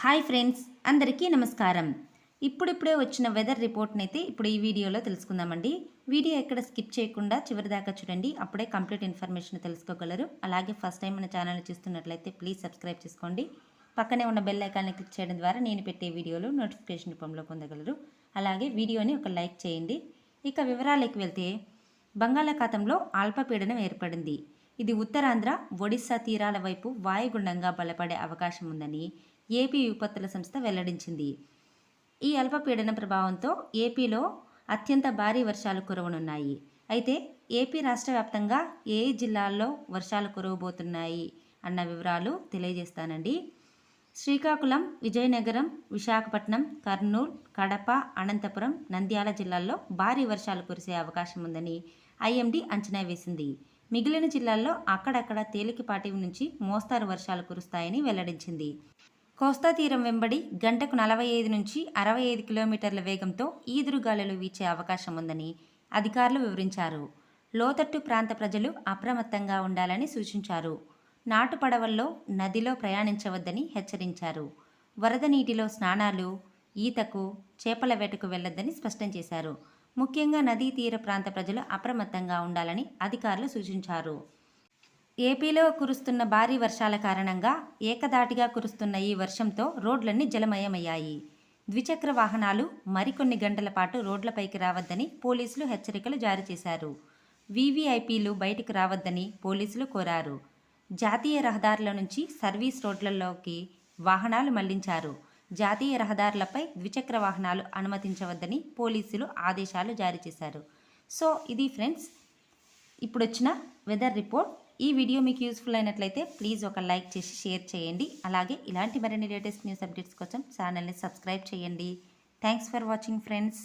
Hi friends, అందరికీ నమస్కారం. ఇప్పుడిప్పుడే వచ్చిన వెదర్ రిపోర్ట్ని అయితే ఇప్పుడు ఈ వీడియోలో తెలుసుకుందామండి. వీడియో ఎక్కడ స్కిప్ చేయకుండా చివరి దాకా చూడండి, అప్పుడే కంప్లీట్ ఇన్ఫర్మేషన్ తెలుసుకోగలరు. అలాగే ఫస్ట్ టైం మన ఛానల్ చూస్తున్నట్లయితే ప్లీజ్ సబ్స్క్రైబ్ చేసుకోండి. పక్కనే ఉన్న బెల్ ఐకాన్ని క్లిక్ చేయడం ద్వారా నేను పెట్టే వీడియోలు నోటిఫికేషన్ రూపంలో పొందగలరు. అలాగే వీడియోని ఒక లైక్ చేయండి. ఇక వివరాలకు వెళ్తే, బంగాళాఖాతంలో అల్పపీడనం ఏర్పడింది. ఇది ఉత్తరాంధ్ర, ఒడిశా తీరాల వైపు వాయుగుండంగా బలపడే అవకాశం ఉందని ఏపీ విపత్తుల సంస్థ వెల్లడించింది. ఈ అల్పపీడన ప్రభావంతో ఏపీలో అత్యంత భారీ వర్షాలు కురవనున్నాయి. అయితే ఏపీ రాష్ట్ర వ్యాప్తంగా ఏ జిల్లాల్లో వర్షాలు కురవబోతున్నాయి అన్న వివరాలు తెలియజేస్తానండి. శ్రీకాకుళం, విజయనగరం, విశాఖపట్నం, కర్నూలు, కడప, అనంతపురం, నంద్యాల జిల్లాల్లో భారీ వర్షాలు కురిసే అవకాశం ఉందని ఐఎండీ అంచనా వేసింది. మిగిలిన జిల్లాల్లో అక్కడక్కడ తేలికపాటి నుంచి మోస్తారు వర్షాలు కురుస్తాయని వెల్లడించింది. కోస్తా తీరం వెంబడి గంటకు 45 నుంచి 65 కిలోమీటర్ల వేగంతో ఈదురుగాలులు వీచే అవకాశం ఉందని అధికారులు వివరించారు. లోతట్టు ప్రాంత ప్రజలు అప్రమత్తంగా ఉండాలని సూచించారు. నాటు పడవల్లో నదిలో ప్రయాణించవద్దని హెచ్చరించారు. వరద నీటిలో స్నానాలు, ఈతకు, చేపల వేటకు వెళ్లొద్దని స్పష్టం చేశారు. ముఖ్యంగా నదీ తీర ప్రాంత ప్రజలు అప్రమత్తంగా ఉండాలని అధికారులు సూచించారు. ఏపీలో కురుస్తున్న భారీ వర్షాల కారణంగా ఏకధాటిగా కురుస్తున్న ఈ వర్షంతో రోడ్లన్నీ జలమయమయ్యాయి. ద్విచక్ర వాహనాలు మరికొన్ని గంటల పాటు రోడ్లపైకి రావద్దని పోలీసులు హెచ్చరికలు జారీ చేశారు. వీవీఐపీలు బయటకు రావద్దని పోలీసులు కోరారు. జాతీయ రహదారుల నుంచి సర్వీస్ రోడ్లలోకి వాహనాలు మళ్లించారు. జాతీయ రహదారులపై ద్విచక్ర వాహనాలు అనుమతించవద్దని పోలీసులు ఆదేశాలు జారీ చేశారు. సో ఇది ఫ్రెండ్స్, ఇప్పుడు వచ్చిన వెదర్ రిపోర్ట్. ఈ వీడియో మీకు యూస్ఫుల్ అయినట్లయితే ప్లీజ్ ఒక లైక్ చేసి షేర్ చేయండి. అలాగే ఇలాంటి మరిన్ని లేటెస్ట్ న్యూస్ అప్డేట్స్ కోసం ఛానల్ని సబ్స్క్రైబ్ చేయండి. Thanks for watching friends.